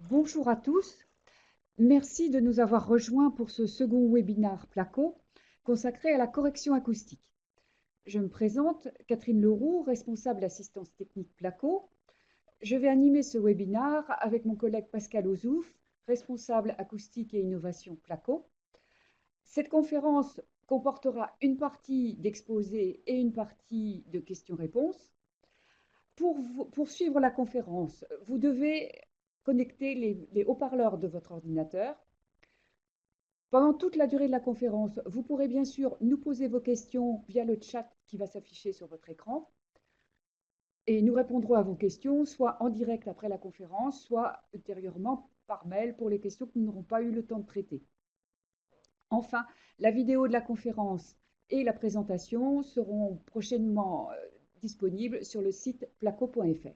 Bonjour à tous. Merci de nous avoir rejoints pour ce second webinaire Placo consacré à la correction acoustique. Je me présente, Catherine Leroux, responsable assistance technique Placo. Je vais animer ce webinaire avec mon collègue Pascal Ozouf, responsable acoustique et innovation Placo. Cette conférence comportera une partie d'exposé et une partie de questions-réponses. Pour suivre la conférence, vous devez connecter les haut-parleurs de votre ordinateur. Pendant toute la durée de la conférence, vous pourrez bien sûr nous poser vos questions via le chat qui va s'afficher sur votre écran et nous répondrons à vos questions soit en direct après la conférence, soit ultérieurement par mail pour les questions que nous n'aurons pas eu le temps de traiter. Enfin, la vidéo de la conférence et la présentation seront prochainement disponibles sur le site placo.fr.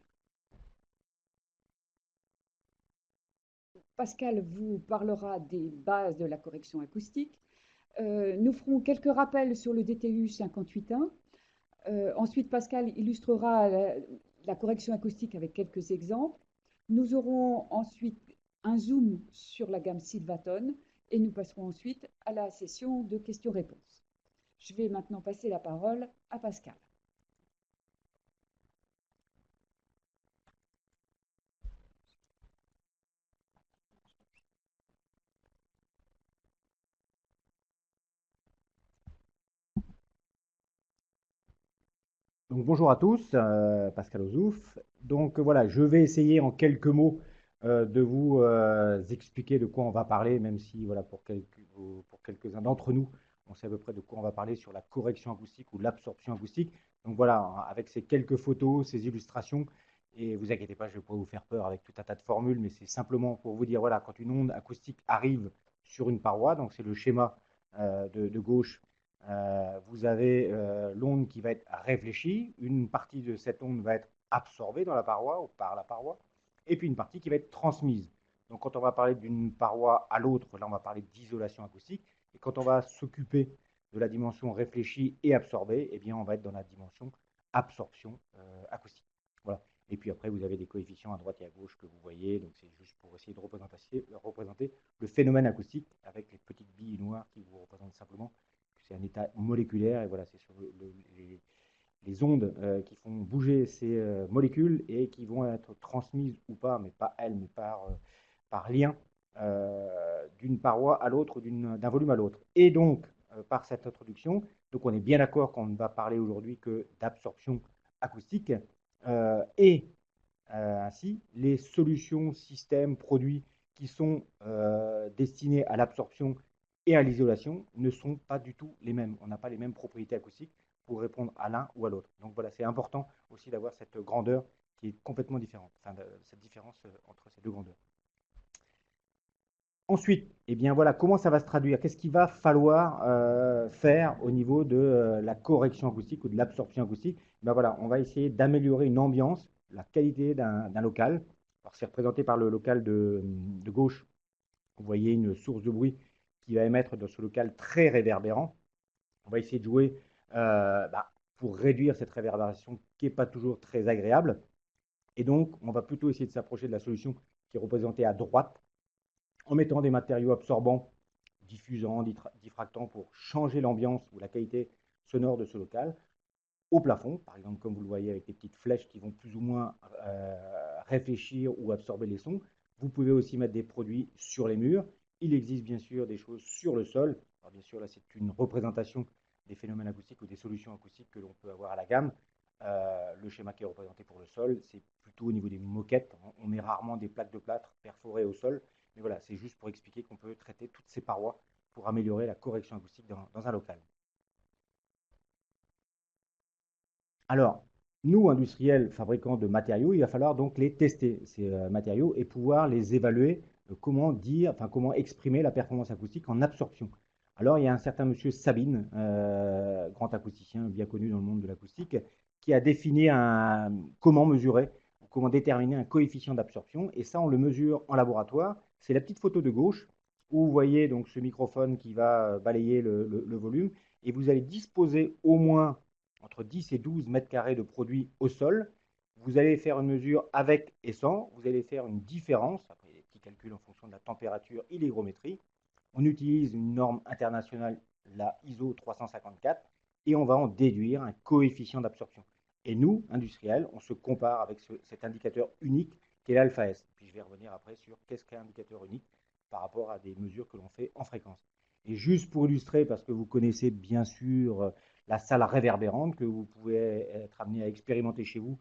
Pascal vous parlera des bases de la correction acoustique. Nous ferons quelques rappels sur le DTU 58.1. Ensuite, Pascal illustrera la correction acoustique avec quelques exemples. Nous aurons ensuite un zoom sur la gamme Silvatone et nous passerons ensuite à la session de questions-réponses. Je vais maintenant passer la parole à Pascal. Donc bonjour à tous, Pascal Ozouf. Donc voilà, je vais essayer en quelques mots de vous expliquer de quoi on va parler, même si voilà, pour quelques-uns d'entre nous, on sait à peu près de quoi on va parler sur la correction acoustique ou l'absorption acoustique. Donc voilà, avec ces quelques photos, ces illustrations, et vous inquiétez pas, je ne vais pas vous faire peur avec tout un tas de formules, mais c'est simplement pour vous dire, voilà, quand une onde acoustique arrive sur une paroi, donc c'est le schéma de gauche. Vous avez l'onde qui va être réfléchie, une partie de cette onde va être absorbée dans la paroi ou par la paroi, et puis une partie qui va être transmise. Donc quand on va parler d'une paroi à l'autre, là on va parler d'isolation acoustique, et quand on va s'occuper de la dimension réfléchie et absorbée, eh bien on va être dans la dimension absorption acoustique. Voilà. Et puis après, vous avez des coefficients à droite et à gauche que vous voyez, donc c'est juste pour essayer de représenter le phénomène acoustique avec les petites billes noires qui vous représentent simplement c'est un état moléculaire, et voilà, c'est sur les ondes qui font bouger ces molécules et qui vont être transmises ou pas, mais pas elles, mais par lien d'une paroi à l'autre, d'un volume à l'autre. Et donc, par cette introduction, donc on est bien d'accord qu'on ne va parler aujourd'hui que d'absorption acoustique et ainsi les solutions, systèmes, produits qui sont destinés à l'absorption et à l'isolation ne sont pas du tout les mêmes. On n'a pas les mêmes propriétés acoustiques pour répondre à l'un ou à l'autre. Donc voilà, c'est important aussi d'avoir cette grandeur qui est complètement différente, enfin, cette différence entre ces deux grandeurs. Ensuite, eh bien voilà, comment ça va se traduire? Qu'est-ce qu'il va falloir faire au niveau de la correction acoustique ou de l'absorption acoustique? Ben voilà, on va essayer d'améliorer une ambiance, la qualité d'un local. Alors c'est représenté par le local de gauche. Vous voyez une source de bruit qui va émettre dans ce local très réverbérant. On va essayer de jouer pour réduire cette réverbération qui n'est pas toujours très agréable. Et donc, on va plutôt essayer de s'approcher de la solution qui est représentée à droite, en mettant des matériaux absorbants, diffusants, diffractants pour changer l'ambiance ou la qualité sonore de ce local, au plafond, par exemple, comme vous le voyez avec les petites flèches qui vont plus ou moins réfléchir ou absorber les sons. Vous pouvez aussi mettre des produits sur les murs. Il existe bien sûr des choses sur le sol. Alors bien sûr, là, c'est une représentation des phénomènes acoustiques ou des solutions acoustiques que l'on peut avoir à la gamme. Le schéma qui est représenté pour le sol, c'est plutôt au niveau des moquettes. On met rarement des plaques de plâtre perforées au sol. Mais voilà, c'est juste pour expliquer qu'on peut traiter toutes ces parois pour améliorer la correction acoustique dans un local. Alors, nous, industriels, fabricants de matériaux, il va falloir donc les tester, ces matériaux, et pouvoir les évaluer, comment exprimer la performance acoustique en absorption. Alors, il y a un certain monsieur Sabine, grand acousticien bien connu dans le monde de l'acoustique, qui a défini comment mesurer, comment déterminer un coefficient d'absorption, et ça, on le mesure en laboratoire. C'est la petite photo de gauche, où vous voyez donc ce microphone qui va balayer le volume, et vous allez disposer au moins entre 10 et 12 mètres carrés de produits au sol. Vous allez faire une mesure avec et sans. Vous allez faire une différence, après les petits calcule en fonction de la température et l'hygrométrie. On utilise une norme internationale, la ISO 354, et on va en déduire un coefficient d'absorption. Et nous, industriels, on se compare avec cet indicateur unique qui est l'alpha S. Puis je vais revenir après sur qu'est-ce qu'un indicateur unique par rapport à des mesures que l'on fait en fréquence. Et juste pour illustrer, parce que vous connaissez bien sûr la salle réverbérante que vous pouvez être amené à expérimenter chez vous,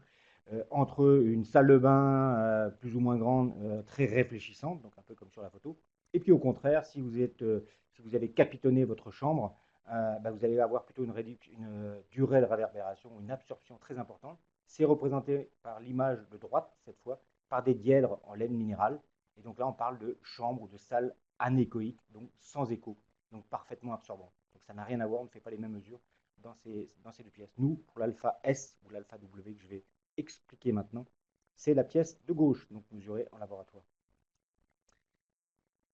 entre une salle de bain plus ou moins grande, très réfléchissante, donc un peu comme sur la photo, et puis au contraire, si vous avez capitonné votre chambre, vous allez avoir plutôt une durée de réverbération, une absorption très importante. C'est représenté par l'image de droite, cette fois, par des dièdres en laine minérale. Et donc là, on parle de chambre ou de salle anéchoïque, donc sans écho, donc parfaitement absorbant. Donc ça n'a rien à voir, on ne fait pas les mêmes mesures dans ces deux pièces. Nous, pour l'alpha S ou l'alpha W que je vais expliquer maintenant, c'est la pièce de gauche, donc mesurée en laboratoire.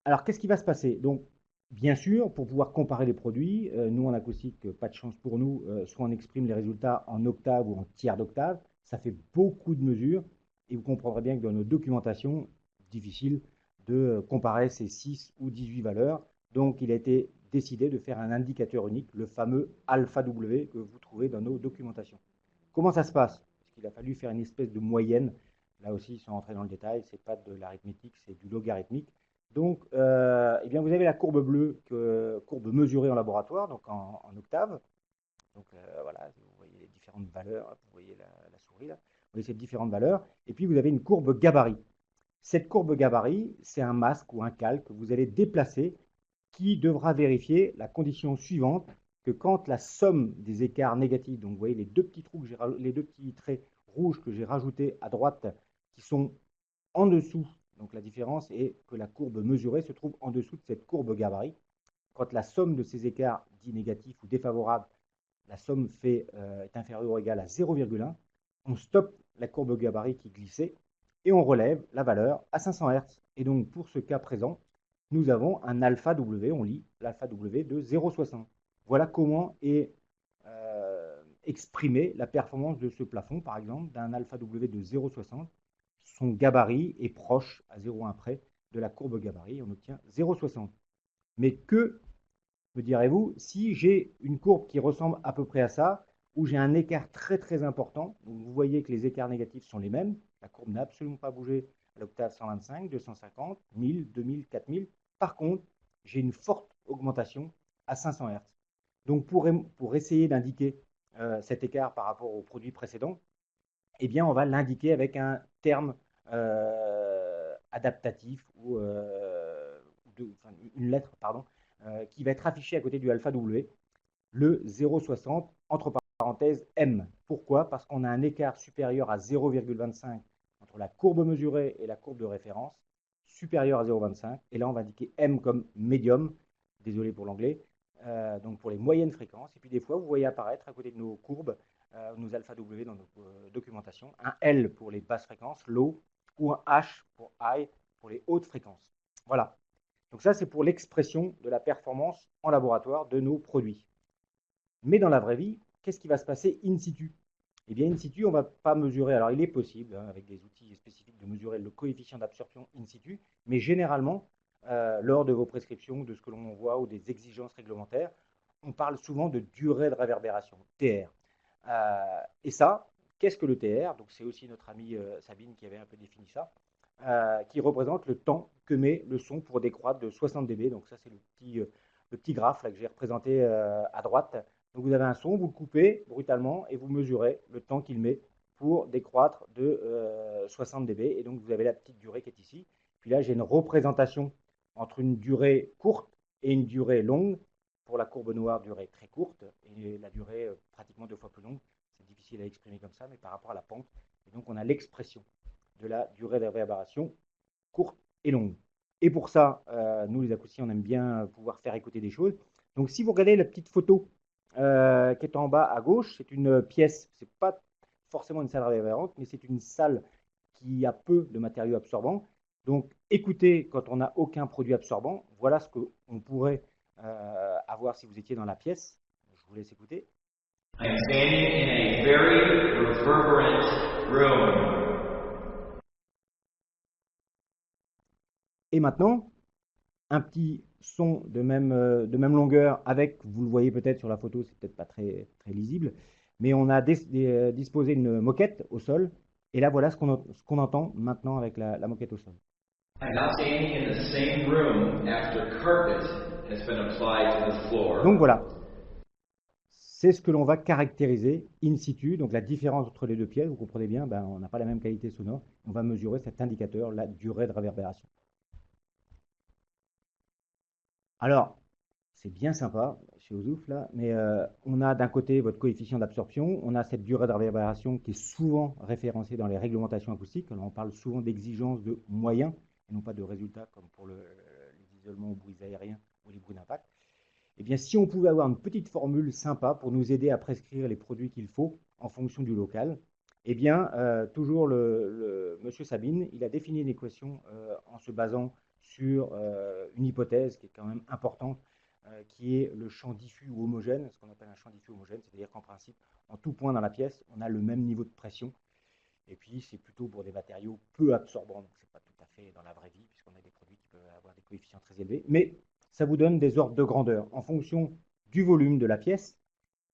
Alors, qu'est-ce qui va se passer? Donc, bien sûr, pour pouvoir comparer les produits, nous en acoustique, pas de chance pour nous, soit on exprime les résultats en octave ou en tiers d'octave, ça fait beaucoup de mesures, et vous comprendrez bien que dans nos documentations, difficile de comparer ces 6 ou 18 valeurs. Donc, il a été décidé de faire un indicateur unique, le fameux alpha W que vous trouvez dans nos documentations. Comment ça se passe? Parce qu'il a fallu faire une espèce de moyenne. Là aussi, sans rentrer dans le détail, ce n'est pas de l'arithmétique, c'est du logarithmique. Donc, eh bien, vous avez la courbe bleue, courbe mesurée en laboratoire, donc en octave. Donc voilà, vous voyez les différentes valeurs, vous voyez la souris là, vous voyez ces différentes valeurs. Et puis vous avez une courbe gabarit. Cette courbe gabarit, c'est un masque ou un calque que vous allez déplacer qui devra vérifier la condition suivante, que quand la somme des écarts négatifs, donc vous voyez les deux petits traits rouges que j'ai rajoutés à droite, qui sont en dessous, donc la différence est que la courbe mesurée se trouve en dessous de cette courbe gabarit. Quand la somme de ces écarts dits négatifs ou défavorables, la somme est inférieure ou égale à 0,1, on stoppe la courbe gabarit qui glissait et on relève la valeur à 500 Hz. Et donc pour ce cas présent, nous avons un alpha W, on lit l'alpha W de 0,60. Voilà comment est exprimée la performance de ce plafond, par exemple, d'un alpha W de 0,60. Son gabarit est proche, à 0,1 près, de la courbe gabarit. On obtient 0,60. Mais que, me direz-vous, si j'ai une courbe qui ressemble à peu près à ça, où j'ai un écart très très important, donc vous voyez que les écarts négatifs sont les mêmes, la courbe n'a absolument pas bougé à l'octave 125, 250, 1000, 2000, 4000. Par contre, j'ai une forte augmentation à 500 Hz. Donc pour essayer d'indiquer cet écart par rapport au produit précédent, eh bien on va l'indiquer avec un terme adaptatif ou une lettre, pardon, qui va être affichée à côté du alpha W, le 0,60 entre parenthèses M. Pourquoi? Parce qu'on a un écart supérieur à 0,25 entre la courbe mesurée et la courbe de référence, supérieur à 0,25. Et là, on va indiquer M comme médium, désolé pour l'anglais, donc pour les moyennes fréquences. Et puis des fois, vous voyez apparaître à côté de nos courbes, nos alpha W dans nos documentations, un L pour les basses fréquences, low, ou un H pour high, pour les hautes fréquences. Voilà. Donc ça, c'est pour l'expression de la performance en laboratoire de nos produits. Mais dans la vraie vie, qu'est-ce qui va se passer in situ? Eh bien, in situ, on ne va pas mesurer. Alors, il est possible, avec des outils spécifiques, de mesurer le coefficient d'absorption in situ, mais généralement, lors de vos prescriptions, de ce que l'on voit ou des exigences réglementaires, on parle souvent de durée de réverbération, TR. Et ça, qu'est-ce que le TR? Donc, c'est aussi notre amie Sabine qui avait un peu défini ça, qui représente le temps que met le son pour décroître de 60 dB. Donc, ça, c'est le petit graphe là, que j'ai représenté à droite. Donc vous avez un son, vous le coupez brutalement et vous mesurez le temps qu'il met pour décroître de 60 dB. Et donc vous avez la petite durée qui est ici. Puis là, j'ai une représentation entre une durée courte et une durée longue. Pour la courbe noire, durée très courte, et la durée pratiquement 2 fois plus longue. C'est difficile à exprimer comme ça, mais par rapport à la pente. Et donc on a l'expression de la durée de réverbération courte et longue. Et pour ça, nous les acousticiens, on aime bien pouvoir faire écouter des choses. Donc si vous regardez la petite photo qui est en bas à gauche, c'est une pièce, c'est pas forcément une salle réverbérante, mais c'est une salle qui a peu de matériaux absorbants. Donc écoutez quand on n'a aucun produit absorbant, voilà ce qu'on pourrait avoir si vous étiez dans la pièce. Je vous laisse écouter. I'm standing in a very reverberant room. Et maintenant, un petit son de même longueur avec, vous le voyez peut-être sur la photo, c'est peut-être pas très, très lisible, mais on a disposé une moquette au sol. Et là, voilà ce qu'on entend maintenant avec la moquette au sol. I'm now standing in the same room after carpet has been applied to the floor. Donc voilà, c'est ce que l'on va caractériser in situ. Donc la différence entre les deux pièces, vous comprenez bien, ben, on n'a pas la même qualité sonore. On va mesurer cet indicateur, la durée de réverbération. Alors, c'est bien sympa chez Ozouf là, mais on a d'un côté votre coefficient d'absorption, on a cette durée de réverbération qui est souvent référencée dans les réglementations acoustiques. Alors on parle souvent d'exigence de moyens et non pas de résultats comme pour les isolements aux bruits aériens ou les bruits d'impact. Eh bien, si on pouvait avoir une petite formule sympa pour nous aider à prescrire les produits qu'il faut en fonction du local, eh bien, toujours monsieur Sabine, il a défini une équation en se basant sur une hypothèse qui est quand même importante, qui est le champ diffus ou homogène, ce qu'on appelle un champ diffus homogène, c'est-à-dire qu'en principe, en tout point dans la pièce, on a le même niveau de pression. Et puis, c'est plutôt pour des matériaux peu absorbants, donc ce n'est pas tout à fait dans la vraie vie, puisqu'on a des produits qui peuvent avoir des coefficients très élevés. Mais ça vous donne des ordres de grandeur en fonction du volume de la pièce,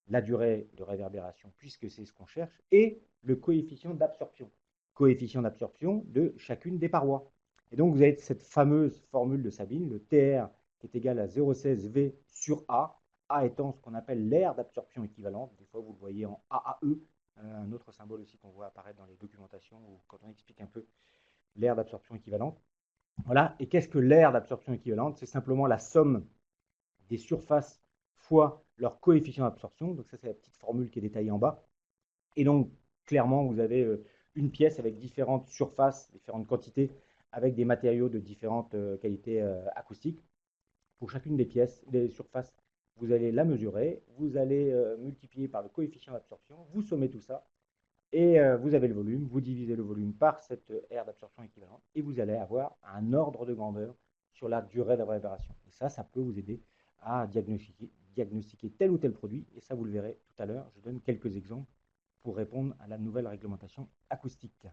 la durée de réverbération, puisque c'est ce qu'on cherche, et le coefficient d'absorption. Coefficient d'absorption de chacune des parois. Et donc, vous avez cette fameuse formule de Sabine, le TR qui est égal à 0,16 V sur A, A étant ce qu'on appelle l'aire d'absorption équivalente. Des fois, vous le voyez en AAE, un autre symbole aussi qu'on voit apparaître dans les documentations ou quand on explique un peu l'aire d'absorption équivalente. Voilà. Et qu'est-ce que l'aire d'absorption équivalente? C'est simplement la somme des surfaces fois leur coefficient d'absorption. Donc ça, c'est la petite formule qui est détaillée en bas. Et donc, clairement, vous avez une pièce avec différentes surfaces, différentes quantités, avec des matériaux de différentes qualités acoustiques. Pour chacune des pièces, des surfaces, vous allez la mesurer, vous allez multiplier par le coefficient d'absorption, vous sommez tout ça, et vous avez le volume, vous divisez le volume par cette aire d'absorption équivalente, et vous allez avoir un ordre de grandeur sur la durée de réverbération. Et ça peut vous aider à diagnostiquer tel ou tel produit, et ça, vous le verrez tout à l'heure. Je donne quelques exemples pour répondre à la nouvelle réglementation acoustique.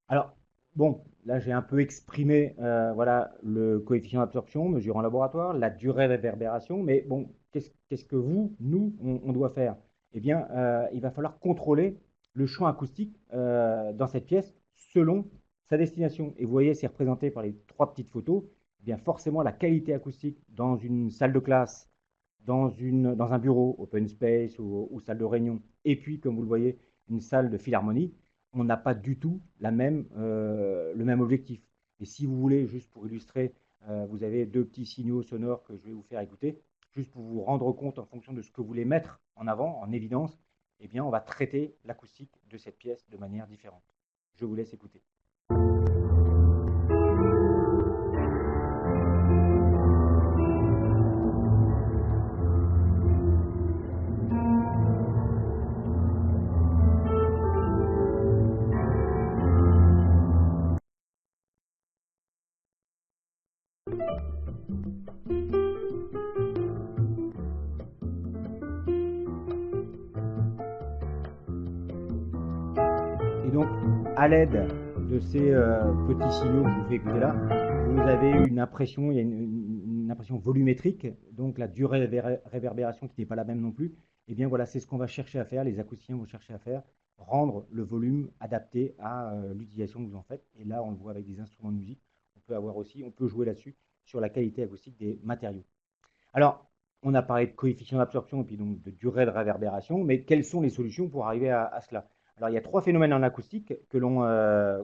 Alors, bon, là, j'ai un peu exprimé voilà, le coefficient d'absorption mesuré en laboratoire, la durée de réverbération, mais bon, qu'est-ce que nous, on doit faire? Eh bien, il va falloir contrôler le champ acoustique dans cette pièce selon sa destination. Et vous voyez, c'est représenté par les trois petites photos. Eh bien, forcément, la qualité acoustique dans une salle de classe, dans un bureau, open space ou salle de réunion, et puis, comme vous le voyez, une salle de philharmonie, on n'a pas du tout le même objectif. Et si vous voulez, juste pour illustrer, vous avez deux petits signaux sonores que je vais vous faire écouter, juste pour vous rendre compte en fonction de ce que vous voulez mettre en avant, en évidence, eh bien, on va traiter l'acoustique de cette pièce de manière différente. Je vous laisse écouter. Et donc, à l'aide de ces petits signaux que je vous fais écouter là, vous avez une impression, il y a une impression volumétrique, donc la durée de réverbération qui n'est pas la même non plus. Et bien voilà, c'est ce qu'on va chercher à faire, les acousticiens vont chercher à faire, rendre le volume adapté à l'utilisation que vous en faites. Et là, on le voit avec des instruments de musique, on peut jouer là-dessus sur la qualité acoustique des matériaux. Alors, on a parlé de coefficient d'absorption et puis donc de durée de réverbération, mais quelles sont les solutions pour arriver à cela? Alors, il y a trois phénomènes en acoustique que l'on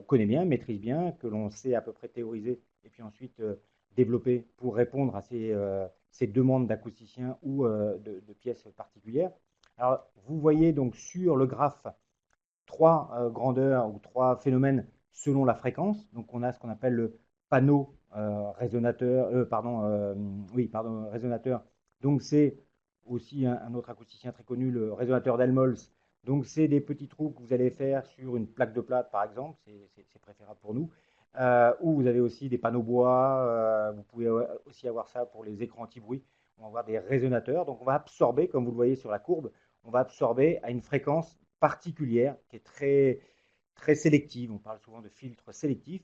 connaît bien, maîtrise bien, que l'on sait à peu près théoriser et puis ensuite développer pour répondre à ces demandes d'acousticiens ou de pièces particulières. Alors, vous voyez donc sur le graphe trois grandeurs ou trois phénomènes selon la fréquence. Donc, on a ce qu'on appelle le panneau résonateur, résonateur. Donc, c'est aussi un autre acousticien très connu, le résonateur d'Helmholtz. Donc, c'est des petits trous que vous allez faire sur une plaque de plate, par exemple. C'est préférable pour nous. Ou vous avez aussi des panneaux bois. Vous pouvez aussi avoir ça pour les écrans anti-bruit. On va avoir des résonateurs. Donc, on va absorber, comme vous le voyez sur la courbe, on va absorber à une fréquence particulière qui est très, très sélective. On parle souvent de filtre sélectif.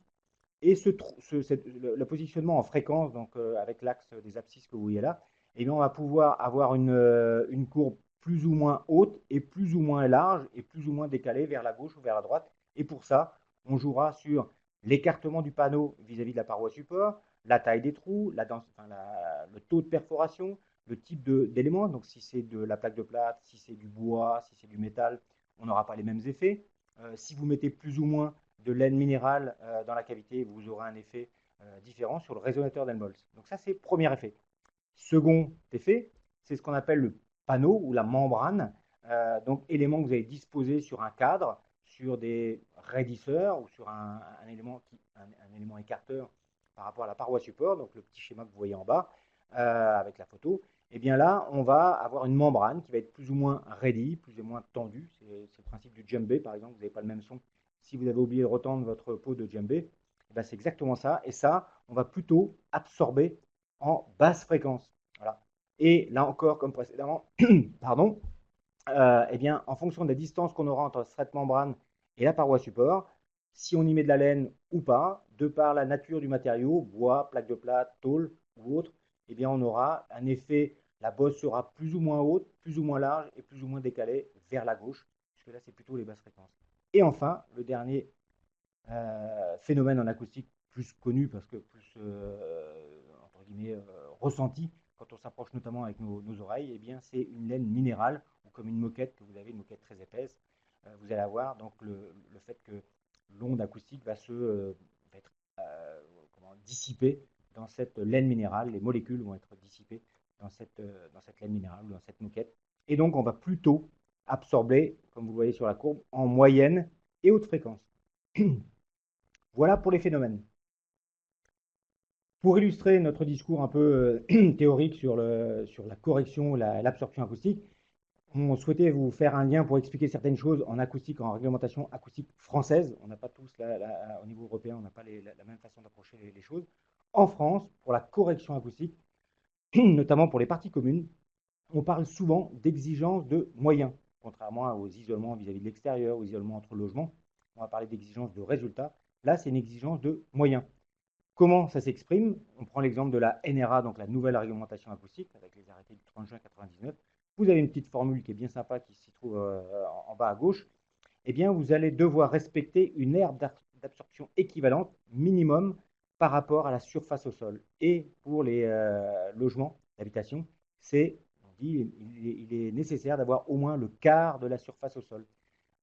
Et le positionnement en fréquence, donc avec l'axe des abscisses que vous voyez là, eh bien, on va pouvoir avoir une courbe plus ou moins haute et plus ou moins large et plus ou moins décalée vers la gauche ou vers la droite. Et pour ça, on jouera sur l'écartement du panneau vis-à-vis de la paroi support, la taille des trous, le taux de perforation, le type d'éléments. Donc, si c'est de la plaque de plâtre, si c'est du bois, si c'est du métal, on n'aura pas les mêmes effets. Si vous mettez plus ou moins de laine minérale dans la cavité, vous aurez un effet différent sur le résonateur d'Helmholtz. Donc ça, c'est le premier effet. Second effet, c'est ce qu'on appelle le panneau ou la membrane. Donc élément que vous allez disposer sur un cadre, sur des raidisseurs ou sur un élément écarteur par rapport à la paroi support, donc le petit schéma que vous voyez en bas avec la photo. Et bien là, on va avoir une membrane qui va être plus ou moins raidie, plus ou moins tendue. C'est le principe du djembé, par exemple. Vous n'avez pas le même son si vous avez oublié de retendre votre pot de djembé. C'est exactement ça. Et ça, on va plutôt absorber en basse fréquence. Voilà. Et là encore, comme précédemment, pardon, eh bien, en fonction de la distance qu'on aura entre cette membrane et la paroi support, si on y met de la laine ou pas, de par la nature du matériau, bois, plaque de plâtre, tôle ou autre, eh bien, on aura un effet, la bosse sera plus ou moins haute, plus ou moins large et plus ou moins décalée vers la gauche, puisque là, c'est plutôt les basses fréquences. Et enfin, le dernier phénomène en acoustique plus connu, parce que plus, entre guillemets, ressenti, quand on s'approche notamment avec nos oreilles, eh bien, c'est une laine minérale, ou comme une moquette, que vous avez une moquette très épaisse, vous allez avoir donc le fait que l'onde acoustique va être dissipée dans cette laine minérale, les molécules vont être dissipées dans cette laine minérale ou dans cette moquette. Et donc, on va plutôt absorber, comme vous le voyez sur la courbe, en moyenne et haute fréquence. Voilà pour les phénomènes. Pour illustrer notre discours un peu théorique sur la correction, l'absorption acoustique, on souhaitait vous faire un lien pour expliquer certaines choses en acoustique, en réglementation acoustique française. On n'a pas tous, au niveau européen, on n'a pas la même façon d'approcher les choses. En France, pour la correction acoustique, notamment pour les parties communes, on parle souvent d'exigences de moyens, contrairement aux isolements vis-à-vis de l'extérieur, aux isolements entre logements. On va parler d'exigences de résultats. Là, c'est une exigence de moyens. Comment ça s'exprime? On prend l'exemple de la NRA, donc la nouvelle réglementation acoustique, avec les arrêtés du 30 juin 1999. Vous avez une petite formule qui est bien sympa, qui s'y trouve en bas à gauche. Eh bien, vous allez devoir respecter une aire d'absorption équivalente minimum par rapport à la surface au sol. Et pour les logements d'habitation, il est nécessaire d'avoir au moins le quart de la surface au sol.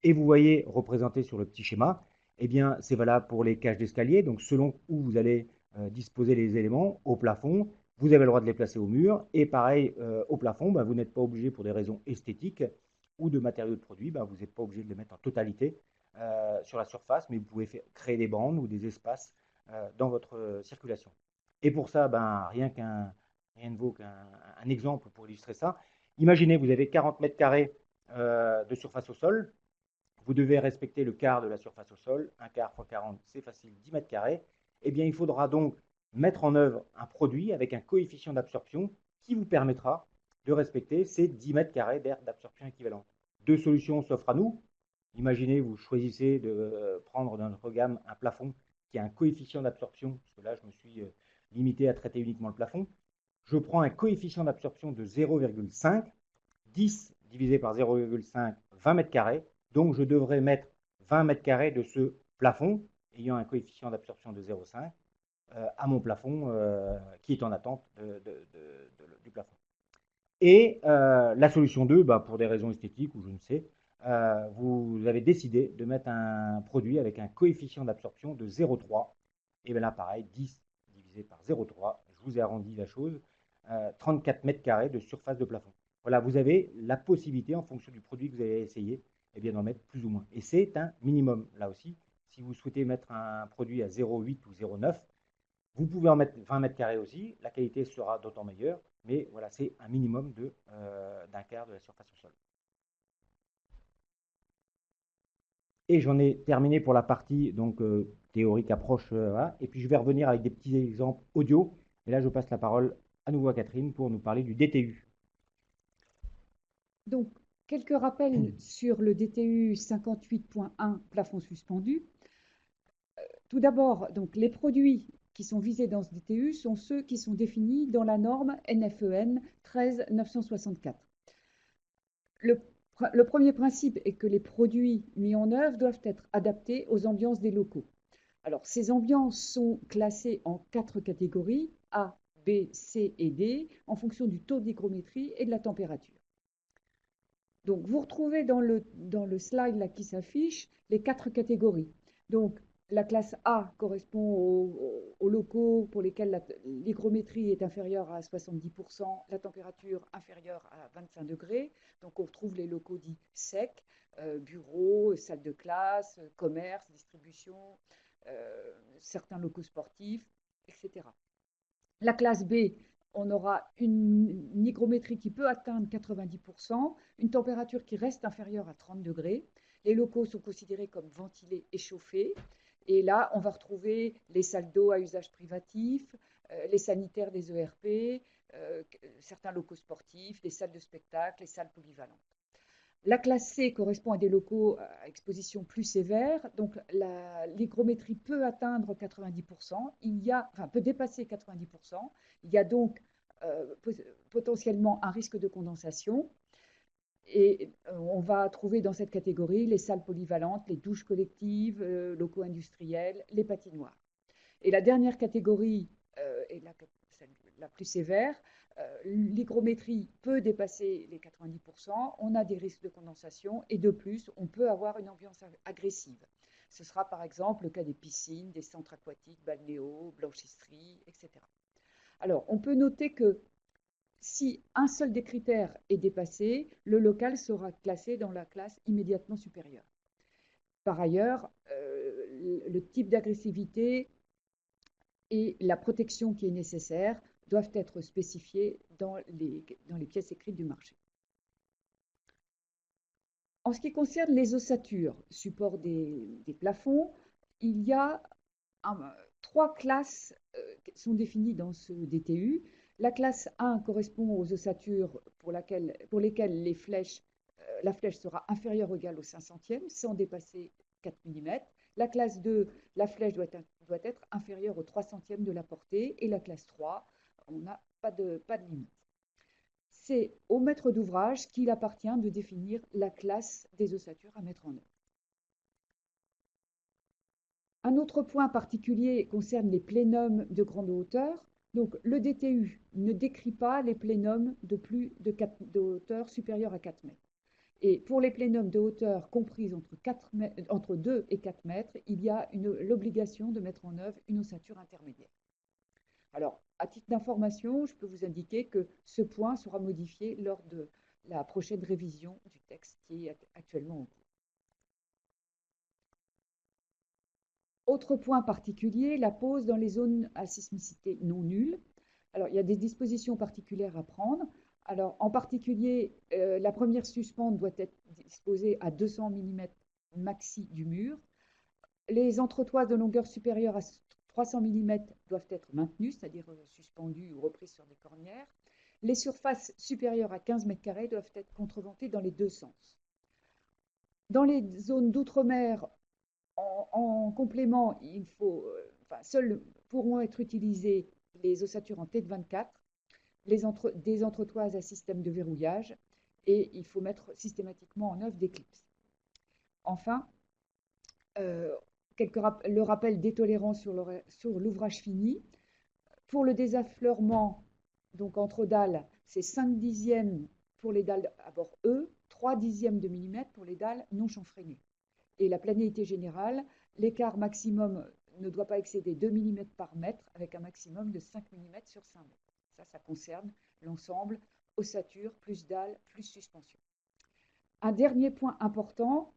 Et vous voyez représenté sur le petit schéma, eh bien, c'est valable pour les cages d'escalier. Donc, selon où vous allez disposer les éléments, au plafond, vous avez le droit de les placer au mur. Et pareil, au plafond, bah, vous n'êtes pas obligé pour des raisons esthétiques ou de matériaux de produits, bah, vous n'êtes pas obligé de les mettre en totalité sur la surface, mais vous pouvez créer des bandes ou des espaces dans votre circulation. Et pour ça, ben, rien ne vaut qu'un exemple pour illustrer ça. Imaginez, vous avez 40 mètres carrés de surface au sol. Vous devez respecter le quart de la surface au sol. Un quart x 40, c'est facile, 10 mètres carrés. Eh bien, il faudra donc mettre en œuvre un produit avec un coefficient d'absorption qui vous permettra de respecter ces 10 mètres carrés d'air d'absorption équivalent. Deux solutions s'offrent à nous. Imaginez, vous choisissez de prendre dans notre gamme un plafond qui a un coefficient d'absorption, parce que là, je me suis limité à traiter uniquement le plafond. Je prends un coefficient d'absorption de 0,5, 10 divisé par 0,5, 20 mètres carrés. Donc, je devrais mettre 20 mètres carrés de ce plafond, ayant un coefficient d'absorption de 0,5, à mon plafond qui est en attente du plafond. Et la solution 2, bah, pour des raisons esthétiques ou je ne sais, vous avez décidé de mettre un produit avec un coefficient d'absorption de 0,3. Et bien là, pareil, 10 divisé par 0,3, je vous ai arrondi la chose, 34 mètres carrés de surface de plafond. Voilà, vous avez la possibilité, en fonction du produit que vous allez essayer, eh bien d'en mettre plus ou moins. Et c'est un minimum, là aussi. Si vous souhaitez mettre un produit à 0,8 ou 0,9, vous pouvez en mettre 20 mètres carrés aussi. La qualité sera d'autant meilleure. Mais voilà, c'est un minimum d'un quart de la surface au sol. Et j'en ai terminé pour la partie donc, théorique, approche. Voilà. Et puis je vais revenir avec des petits exemples audio. Et là, je passe la parole à nouveau à Catherine pour nous parler du DTU. Donc, quelques rappels sur le DTU 58.1 plafond suspendu. Tout d'abord, donc, les produits qui sont visés dans ce DTU sont ceux qui sont définis dans la norme NFEN 13964. Le premier principe est que les produits mis en œuvre doivent être adaptés aux ambiances des locaux. Alors, ces ambiances sont classées en 4 catégories, A, B, C et D, en fonction du taux d'hygrométrie et de la température. Donc, vous retrouvez dans le slide là, qui s'affiche les 4 catégories. Donc, la classe A correspond aux locaux pour lesquels l'hygrométrie est inférieure à 70%, la température inférieure à 25 degrés. Donc, on retrouve les locaux dits secs, bureaux, salles de classe, commerce, distribution, certains locaux sportifs, etc. La classe B, on aura une hygrométrie qui peut atteindre 90%, une température qui reste inférieure à 30 degrés. Les locaux sont considérés comme ventilés et chauffés. Et là, on va retrouver les salles d'eau à usage privatif, les sanitaires des ERP, certains locaux sportifs, les salles de spectacle, les salles polyvalentes. La classe C correspond à des locaux à exposition plus sévère, donc l'hygrométrie peut atteindre 90%, peut dépasser 90%. Il y a donc potentiellement un risque de condensation. Et on va trouver dans cette catégorie les salles polyvalentes, les douches collectives, locaux industriels, les patinoires. Et la dernière catégorie est la plus sévère. L'hygrométrie peut dépasser les 90%, on a des risques de condensation et de plus, on peut avoir une ambiance agressive. Ce sera par exemple le cas des piscines, des centres aquatiques, balnéaux, blanchisseries, etc. Alors, on peut noter que si un seul des critères est dépassé, le local sera classé dans la classe immédiatement supérieure. Par ailleurs, le type d'agressivité et la protection qui est nécessaire doivent être spécifiés dans les pièces écrites du marché. En ce qui concerne les ossatures, support des plafonds, il y a 3 classes qui sont définies dans ce DTU. La classe 1 correspond aux ossatures pour lesquelles la flèche sera inférieure ou égale au 500e sans dépasser 4 mm. La classe 2, la flèche doit être inférieure au 300e de la portée. Et la classe 3, on n'a pas de limite. C'est au maître d'ouvrage qu'il appartient de définir la classe des ossatures à mettre en œuvre. Un autre point particulier concerne les plénums de grande hauteur. Donc, le DTU ne décrit pas les plénums de hauteur supérieure à 4 mètres. Et pour les plénums de hauteur comprises entre 2 et 4 mètres, il y a l'obligation de mettre en œuvre une ossature intermédiaire. Alors, à titre d'information, je peux vous indiquer que ce point sera modifié lors de la prochaine révision du texte qui est actuellement en cours. Autre point particulier, la pose dans les zones à sismicité non nulle. Alors, il y a des dispositions particulières à prendre. Alors, en particulier, la première suspente doit être disposée à 200 mm maxi du mur. Les entretoises de longueur supérieure à 300 mm doivent être maintenues, c'est-à-dire suspendues ou reprises sur des cornières. Les surfaces supérieures à 15 m² doivent être contreventées dans les deux sens. Dans les zones d'outre-mer, en complément, seuls pourront être utilisées les ossatures en T24, des entretoises à système de verrouillage, et il faut mettre systématiquement en œuvre des clips. Enfin, le rappel des tolérances sur l'ouvrage fini. Pour le désaffleurement, donc entre dalles, c'est 5/10 pour les dalles à bord E, 3/10 de millimètre pour les dalles non chanfreinées. Et la planéité générale, l'écart maximum ne doit pas excéder 2 mm par mètre avec un maximum de 5 mm sur 5 mètres. Ça concerne l'ensemble, ossature, plus dalle, plus suspension. Un dernier point important,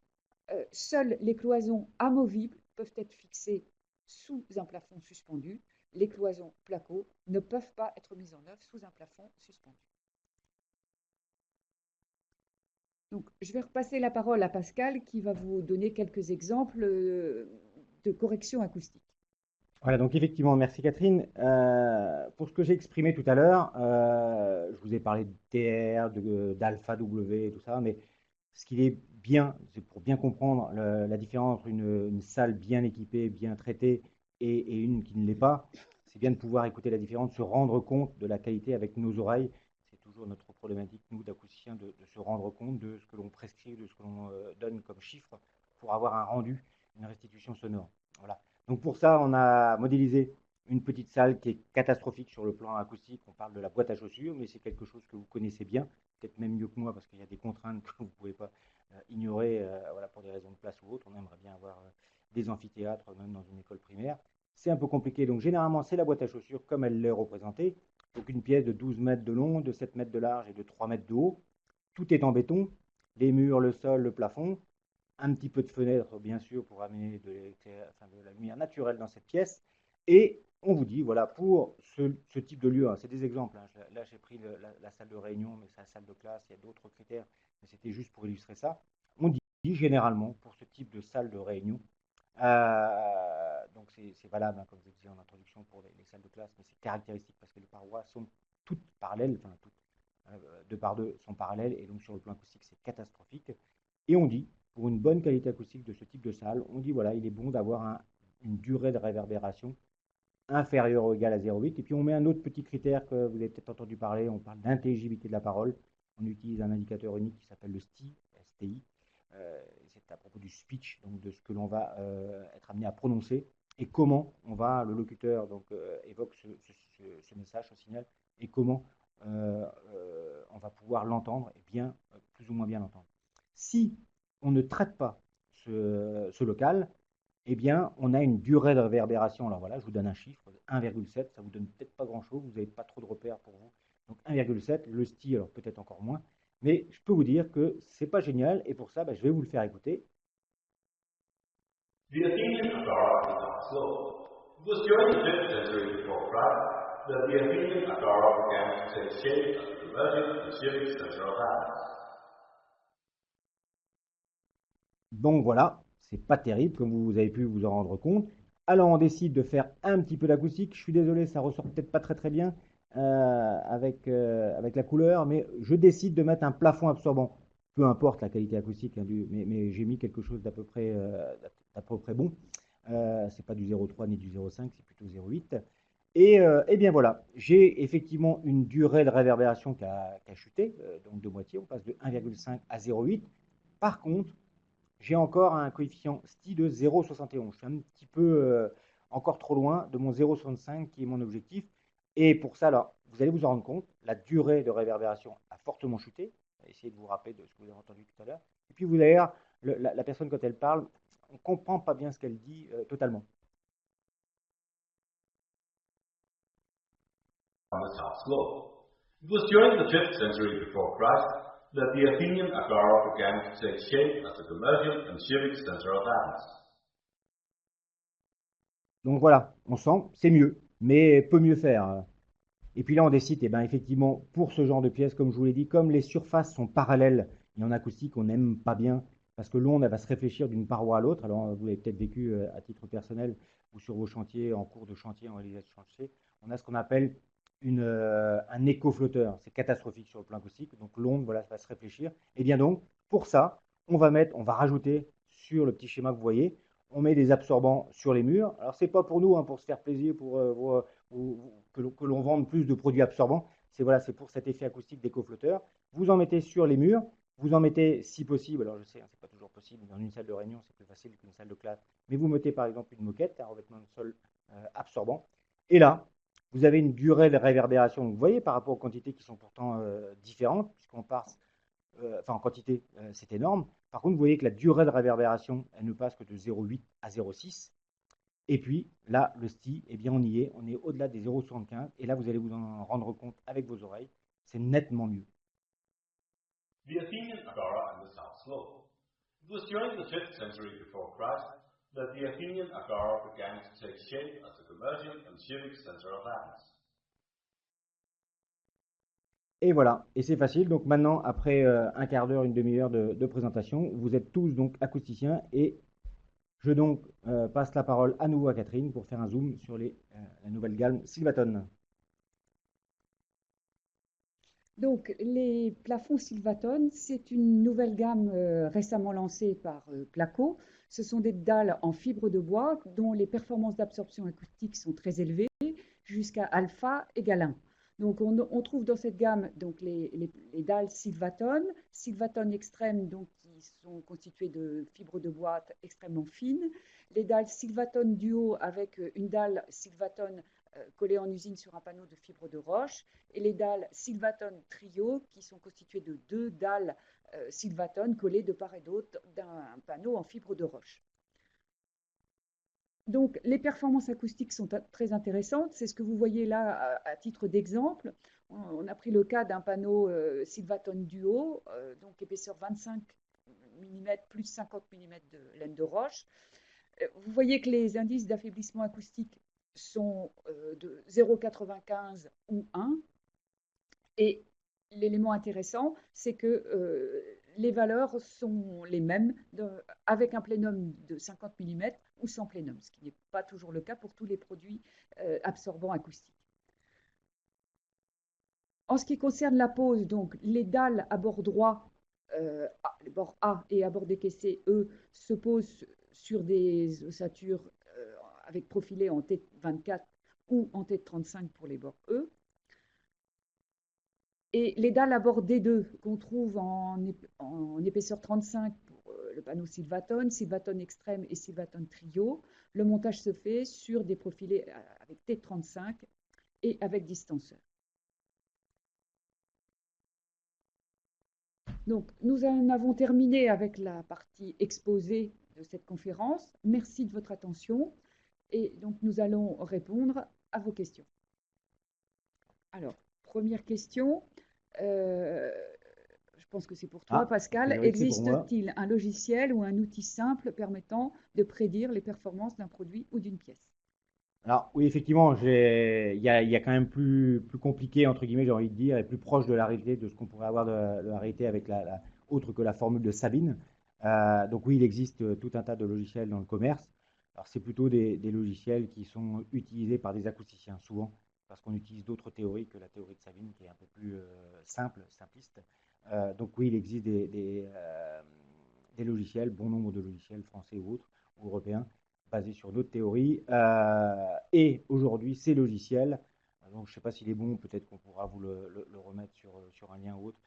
seules les cloisons amovibles peuvent être fixées sous un plafond suspendu. Les cloisons placo ne peuvent pas être mises en œuvre sous un plafond suspendu. Donc, je vais repasser la parole à Pascal qui va vous donner quelques exemples de correction acoustique. Voilà, donc effectivement, merci Catherine. Pour ce que j'ai exprimé tout à l'heure, je vous ai parlé de TR, d'Alpha W et tout ça, mais ce qu'il est bien, c'est pour bien comprendre la différence entre une salle bien équipée, bien traitée et une qui ne l'est pas, c'est bien de pouvoir écouter la différence, se rendre compte de la qualité avec nos oreilles. C'est toujours notre problématique, nous, d'acousticiens, de se rendre compte de ce que l'on prescrit, de ce que l'on donne comme chiffre pour avoir un rendu, une restitution sonore. Voilà. Donc pour ça, on a modélisé une petite salle qui est catastrophique sur le plan acoustique. On parle de la boîte à chaussures, mais c'est quelque chose que vous connaissez bien, peut-être même mieux que moi, parce qu'il y a des contraintes que vous ne pouvez pas ignorer voilà, pour des raisons de place ou autres. On aimerait bien avoir des amphithéâtres, même dans une école primaire. C'est un peu compliqué. Donc généralement, c'est la boîte à chaussures comme elle l'est représentée. Donc une pièce de 12 mètres de long, de 7 mètres de large et de 3 mètres de haut. Tout est en béton, les murs, le sol, le plafond. Un petit peu de fenêtre, bien sûr, pour amener de la lumière naturelle dans cette pièce. Et on vous dit, voilà, pour ce type de lieu, hein, c'est des exemples. Hein, là, j'ai pris la salle de réunion, mais c'est la salle de classe, il y a d'autres critères, mais c'était juste pour illustrer ça. On dit généralement, pour ce type de salle de réunion, donc c'est valable, hein, comme je disais en introduction, pour les salles de classe, mais c'est caractéristique parce que les parois sont toutes parallèles, enfin, toutes, deux par deux sont parallèles, et donc sur le plan acoustique, c'est catastrophique. Et on dit, pour une bonne qualité acoustique de ce type de salle, on dit voilà, il est bon d'avoir une durée de réverbération inférieure ou égale à 0,8. Et puis on met un autre petit critère que vous avez peut-être entendu parler, on parle d'intelligibilité de la parole. On utilise un indicateur unique qui s'appelle le STI. C'est à propos du speech, donc de ce que l'on va être amené à prononcer et comment le locuteur donc, évoque ce message, ce signal, et comment on va pouvoir l'entendre et bien, plus ou moins bien l'entendre. Si on ne traite pas ce local, eh bien, on a une durée de réverbération. Alors voilà, je vous donne un chiffre, 1,7, ça vous donne peut-être pas grand-chose, vous n'avez pas trop de repères pour vous. Donc 1,7, le STI, alors peut-être encore moins, mais je peux vous dire que c'est pas génial, et pour ça, je vais vous le faire écouter. The Athenian agora is not slow. It was during the 5th century before Christ that the Athenian agora began to take shape as the commercial and civic center of Athens. Donc voilà, c'est pas terrible, comme vous avez pu vous en rendre compte. Alors on décide de faire un petit peu d'acoustique. Je suis désolé, ça ressort peut-être pas très bien avec la couleur, mais je décide de mettre un plafond absorbant. Peu importe la qualité acoustique, hein, mais j'ai mis quelque chose d'à peu près bon. C'est pas du 0,3 ni du 0,5, c'est plutôt 0,8. Et bien voilà, j'ai effectivement une durée de réverbération qui a chuté, donc de moitié, on passe de 1,5 à 0,8. Par contre, j'ai encore un coefficient STI de 0,71. Je suis un petit peu encore trop loin de mon 0,65 qui est mon objectif. Et pour ça, alors, vous allez vous en rendre compte, la durée de réverbération a fortement chuté. Essayez de vous rappeler de ce que vous avez entendu tout à l'heure. Et puis vous allez voir, la personne quand elle parle, on ne comprend pas bien ce qu'elle dit totalement. On the South Slope. It was during the 5th century before Christ that the Athenian agora began to take shape as the commercial and civic center of Athens. Donc voilà, on sent, c'est mieux, mais peut mieux faire. Et puis là, on décide, eh ben, effectivement, pour ce genre de pièces, comme je vous l'ai dit, comme les surfaces sont parallèles, et en acoustique, on n'aime pas bien, parce que l'onde, elle va se réfléchir d'une paroi à l'autre. Alors, vous l'avez peut-être vécu à titre personnel ou sur vos chantiers, en cours de chantier, en réalisation de chantier. On a ce qu'on appelle un écho-flotteur. C'est catastrophique sur le plan acoustique. Donc, l'onde, voilà, va se réfléchir. Et bien donc, pour ça, on va rajouter sur le petit schéma que vous voyez, on met des absorbants sur les murs. Alors, c'est pas pour nous, hein, pour se faire plaisir, que l'on vende plus de produits absorbants. C'est pour cet effet acoustique d'éco-flotteur. Vous en mettez sur les murs, vous en mettez si possible, alors je sais, hein, c'est pas toujours possible, dans une salle de réunion, c'est plus facile qu'une salle de classe, mais vous mettez par exemple une moquette, un revêtement de sol absorbant. Et là, vous avez une durée de réverbération. Donc, vous voyez, par rapport aux quantités qui sont pourtant différentes, puisqu'on passe, en quantité, c'est énorme. Par contre, vous voyez que la durée de réverbération, elle ne passe que de 0,8 à 0,6. Et puis là, le STI, eh bien, on est au-delà des 0,75. Et là, vous allez vous en rendre compte avec vos oreilles, c'est nettement mieux. The Athenian agora and the South Slope. It was during the 5th century before Christ that the Athenian agora began to take shape as the commercial and civic center of Athens. Et voilà, et c'est facile. Donc maintenant, après un quart d'heure, une demi-heure de présentation, vous êtes tous donc acousticiens et je donc passe la parole à nouveau à Catherine pour faire un zoom sur la nouvelle gamme Silvaton. Donc, les plafonds Silvatone, c'est une nouvelle gamme récemment lancée par Placo. Ce sont des dalles en fibre de bois dont les performances d'absorption acoustique sont très élevées, jusqu'à alpha égale 1. Donc, on trouve dans cette gamme donc, les dalles Silvatone, Silvatone extrême, donc, qui sont constituées de fibres de bois extrêmement fines, les dalles Silvatone duo avec une dalle Silvatone collée en usine sur un panneau de fibres de roche, et les dalles Silvatone Trio, qui sont constituées de 2 dalles Silvatone collées de part et d'autre d'un panneau en fibre de roche. Donc, les performances acoustiques sont très intéressantes. C'est ce que vous voyez là à titre d'exemple. On a pris le cas d'un panneau Silvatone Duo, donc épaisseur 25 mm plus 50 mm de laine de roche. Vous voyez que les indices d'affaiblissement acoustique sont de 0,95 ou 1. Et l'élément intéressant, c'est que les valeurs sont les mêmes avec un plénum de 50 mm ou sans plénum, ce qui n'est pas toujours le cas pour tous les produits absorbants acoustiques. En ce qui concerne la pose, donc les dalles à bord droit, les bords A et à bord décaissé E, se posent sur des ossatures avec profilé en T24 ou en T35 pour les bords E. Et les dalles à bord D2 qu'on trouve en épaisseur 35 pour le panneau Silvatone, Silvatone extrême et Silvatone trio, le montage se fait sur des profilés avec T35 et avec distanceur. Donc, nous en avons terminé avec la partie exposée de cette conférence. Merci de votre attention et donc nous allons répondre à vos questions. Alors, première question. Je pense que c'est pour toi, Pascal. Existe-t-il un logiciel ou un outil simple permettant de prédire les performances d'un produit ou d'une pièce? Alors oui, effectivement, il y a quand même plus compliqué, entre guillemets, j'ai envie de dire, et plus proche de la réalité, de ce qu'on pourrait avoir de la réalité avec autre que la formule de Sabine. Donc oui, il existe tout un tas de logiciels dans le commerce. Alors c'est plutôt des logiciels qui sont utilisés par des acousticiens, souvent, parce qu'on utilise d'autres théories que la théorie de Sabine, qui est un peu plus simpliste. Donc oui, il existe des logiciels, bon nombre de logiciels français ou autres, ou européens, basés sur d'autres théories. Et aujourd'hui, ces logiciels, donc je ne sais pas s'il est bon, peut-être qu'on pourra vous le remettre sur un lien ou autre.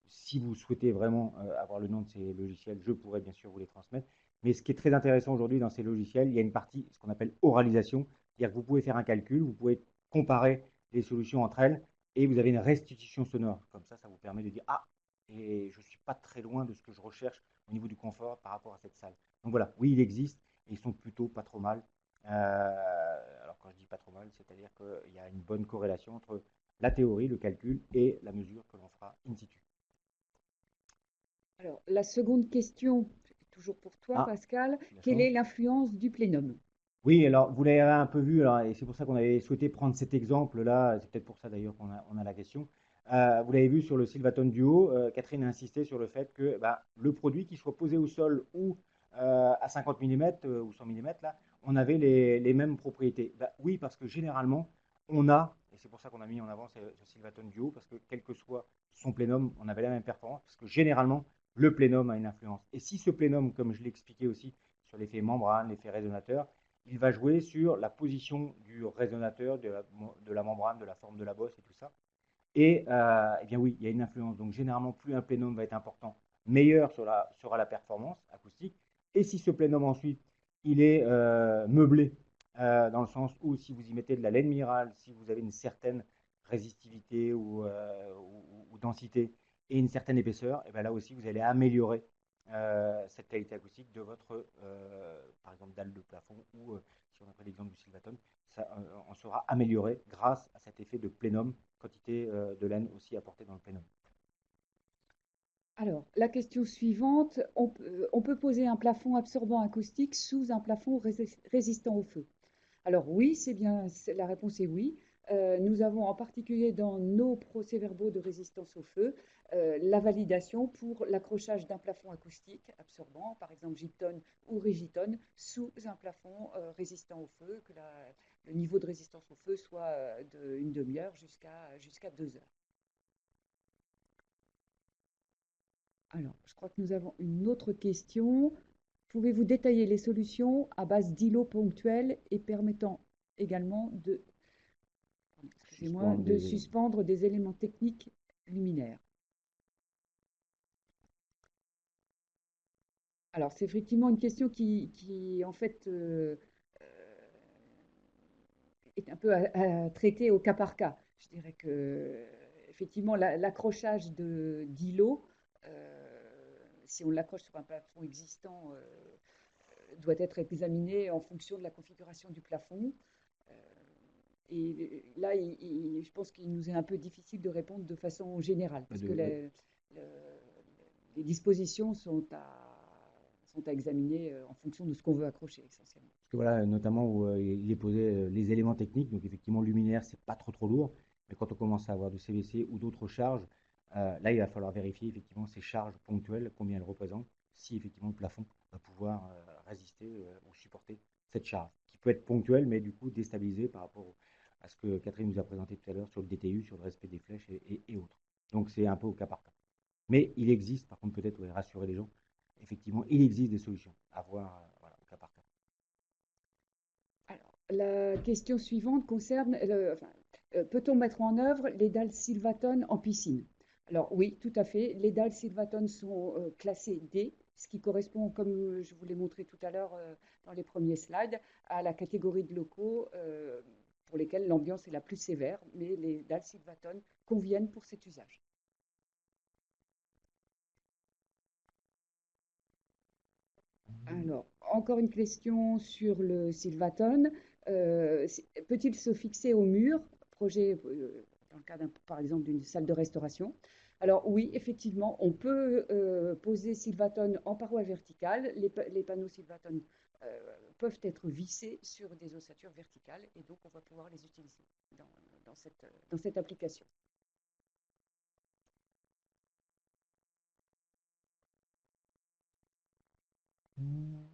Si vous souhaitez vraiment avoir le nom de ces logiciels, je pourrais bien sûr vous les transmettre. Mais ce qui est très intéressant aujourd'hui dans ces logiciels, il y a une partie, ce qu'on appelle oralisation, c'est-à-dire que vous pouvez faire un calcul, vous pouvez comparer les solutions entre elles, et vous avez une restitution sonore. Comme ça vous permet de dire, ah, et je ne suis pas très loin de ce que je recherche au niveau du confort par rapport à cette salle. Donc voilà, oui, il existe, et ils sont plutôt pas trop mal. Alors quand je dis pas trop mal, c'est-à-dire qu'il y a une bonne corrélation entre la théorie, le calcul et la mesure que l'on fera in situ. Alors, la seconde question, toujours pour toi, Pascal. Quelle est l'influence du plénum? Oui, alors vous l'avez un peu vu, alors, et c'est pour ça qu'on avait souhaité prendre cet exemple-là, c'est peut-être pour ça d'ailleurs qu'on a la question. Vous l'avez vu sur le Silvatone Duo, Catherine a insisté sur le fait que le produit, qu'il soit posé au sol ou à 50 mm ou 100 mm, là, on avait les mêmes propriétés. Oui, parce que généralement, on a, et c'est pour ça qu'on a mis en avant ce Silvatone Duo, parce que quel que soit son plénum, on avait la même performance, parce que généralement, le plénum a une influence. Et si ce plénum, comme je l'expliquais aussi sur l'effet membrane, l'effet résonateur, il va jouer sur la position du résonateur, de la membrane, de la forme de la bosse et tout ça. Et eh bien oui, il y a une influence. Donc généralement, plus un plénum va être important, meilleure sera la performance acoustique. Et si ce plénum ensuite, il est meublé, dans le sens où si vous y mettez de la laine minérale, si vous avez une certaine résistivité ou densité et une certaine épaisseur, et bien là aussi, vous allez améliorer cette qualité acoustique de votre, par exemple, dalle de plafond ou, si on a pris l'exemple du Silvatone, on sera amélioré grâce à cet effet de plénum, quantité de laine aussi apportée dans le plénum. Alors, la question suivante, on peut poser un plafond absorbant acoustique sous un plafond résistant au feu? Alors oui, c'est bien, la réponse est oui. Nous avons en particulier dans nos procès-verbaux de résistance au feu la validation pour l'accrochage d'un plafond acoustique absorbant, par exemple Giptone ou Rigitone, sous un plafond résistant au feu, que le niveau de résistance au feu soit d'une demi-heure jusqu'à 2 heures. Alors, je crois que nous avons une autre question. Pouvez-vous détailler les solutions à base d'îlots ponctuels et permettant également de, excusez-moi, Suspendre de des- suspendre des éléments techniques luminaires? Alors, c'est effectivement une question qui en fait, est un peu à traiter au cas par cas. Je dirais que, effectivement, l'accrochage d'îlots, si on l'accroche sur un plafond existant, doit être examiné en fonction de la configuration du plafond. Euh, et là, je pense qu'il nous est un peu difficile de répondre de façon générale, parce que les dispositions sont à examiner en fonction de ce qu'on veut accrocher essentiellement. Parce que voilà, notamment où il est posé les éléments techniques, donc effectivement luminaire, c'est pas trop lourd, mais quand on commence à avoir du CVC ou d'autres charges, là il va falloir vérifier effectivement ces charges ponctuelles, combien elles représentent, si effectivement le plafond va pouvoir résister ou supporter cette charge, qui peut être ponctuelle, mais du coup déstabilisée par rapport à ce que Catherine nous a présenté tout à l'heure sur le DTU, sur le respect des flèches et autres. Donc c'est un peu au cas par cas. Mais il existe, par contre peut-être rassurer les gens, effectivement il existe des solutions à voir voilà, au cas par cas. Alors, la question suivante concerne, peut-on mettre en œuvre les dalles Silvatone en piscine? Alors oui, tout à fait. Les dalles Silvatone sont classées D, ce qui correspond, comme je vous l'ai montré tout à l'heure dans les premiers slides, à la catégorie de locaux pour lesquels l'ambiance est la plus sévère, mais les dalles Silvatone conviennent pour cet usage. Alors, encore une question sur le Silvatone. Peut-il se fixer au mur, projet dans le cas par exemple d'une salle de restauration? Alors oui, effectivement, on peut poser Silvatone en paroi verticale. Les panneaux Silvatone peuvent être vissés sur des ossatures verticales et donc on va pouvoir les utiliser dans cette application. Je ne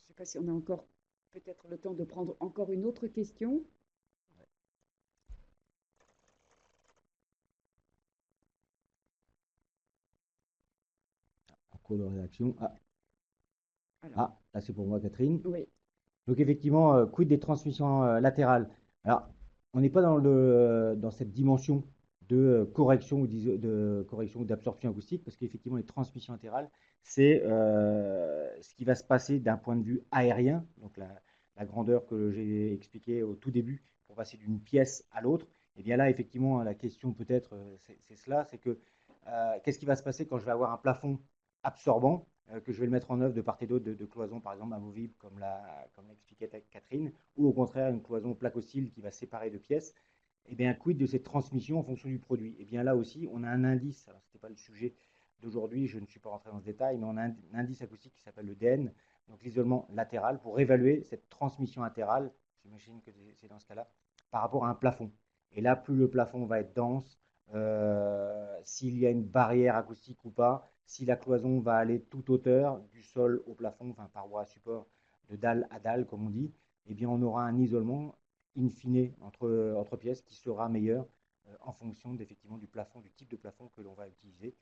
sais pas si on a encore peut-être le temps de prendre encore une autre question. En cours de rédaction. Alors, Là c'est pour moi Catherine. oui. Donc effectivement, quid des transmissions latérales? Alors, on n'est pas dans cette dimension de correction de correction ou d'absorption acoustique, parce qu'effectivement, les transmissions latérales, c'est ce qui va se passer d'un point de vue aérien, donc la grandeur que j'ai expliquée au tout début, pour passer d'une pièce à l'autre. Et bien là, effectivement, la question peut-être, c'est cela, c'est que qu'est-ce qui va se passer quand je vais avoir un plafond absorbant que je vais le mettre en œuvre de part et d'autre de cloisons, par exemple amovibles, comme l'expliquait Catherine, ou au contraire une cloison placocyle qui va séparer deux pièces. Et bien, quid de cette transmission en fonction du produit? Et bien là aussi, on a un indice, alors ce n'était pas le sujet d'aujourd'hui, je ne suis pas rentré dans ce détail, mais on a un indice acoustique qui s'appelle le DN, donc l'isolement latéral, pour évaluer cette transmission latérale, j'imagine que c'est dans ce cas-là, par rapport à un plafond. Et là, plus le plafond va être dense, s'il y a une barrière acoustique ou pas, si la cloison va aller toute hauteur, du sol au plafond, enfin paroi à support, de dalle à dalle, comme on dit, eh bien on aura un isolement in fine entre pièces qui sera meilleur en fonction effectivement du plafond, du type de plafond que l'on va utiliser.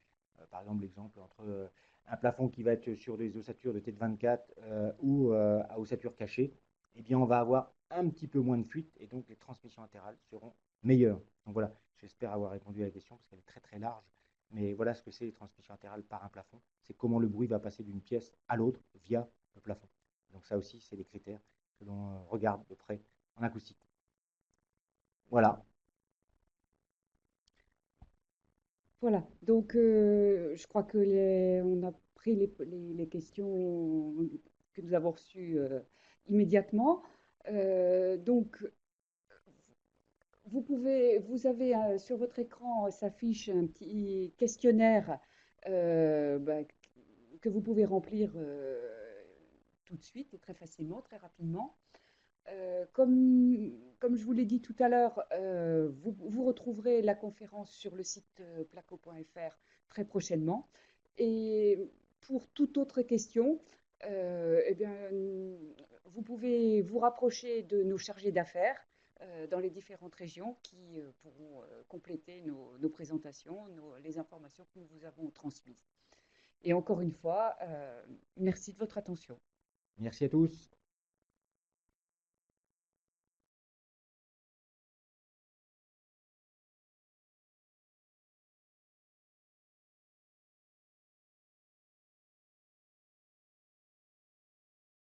Par exemple, l'exemple entre un plafond qui va être sur des ossatures de T24 ou à ossature cachée, eh bien on va avoir un petit peu moins de fuite et donc les transmissions latérales seront meilleures. Donc voilà, j'espère avoir répondu à la question parce qu'elle est très très large. Mais voilà ce que c'est les transmissions latérales par un plafond. C'est comment le bruit va passer d'une pièce à l'autre via le plafond. Donc ça aussi, c'est des critères que l'on regarde de près en acoustique. Voilà. Voilà, donc je crois que on a pris les questions que nous avons reçues immédiatement. Donc, vous avez sur votre écran s'affiche un petit questionnaire bah, que vous pouvez remplir tout de suite et très facilement, très rapidement. Comme je vous l'ai dit tout à l'heure, vous retrouverez la conférence sur le site placo.fr très prochainement. Et pour toute autre question, eh bien, vous pouvez vous rapprocher de nos chargés d'affaires dans les différentes régions qui pourront compléter nos présentations, les informations que nous vous avons transmises. Et encore une fois, merci de votre attention. Merci à tous.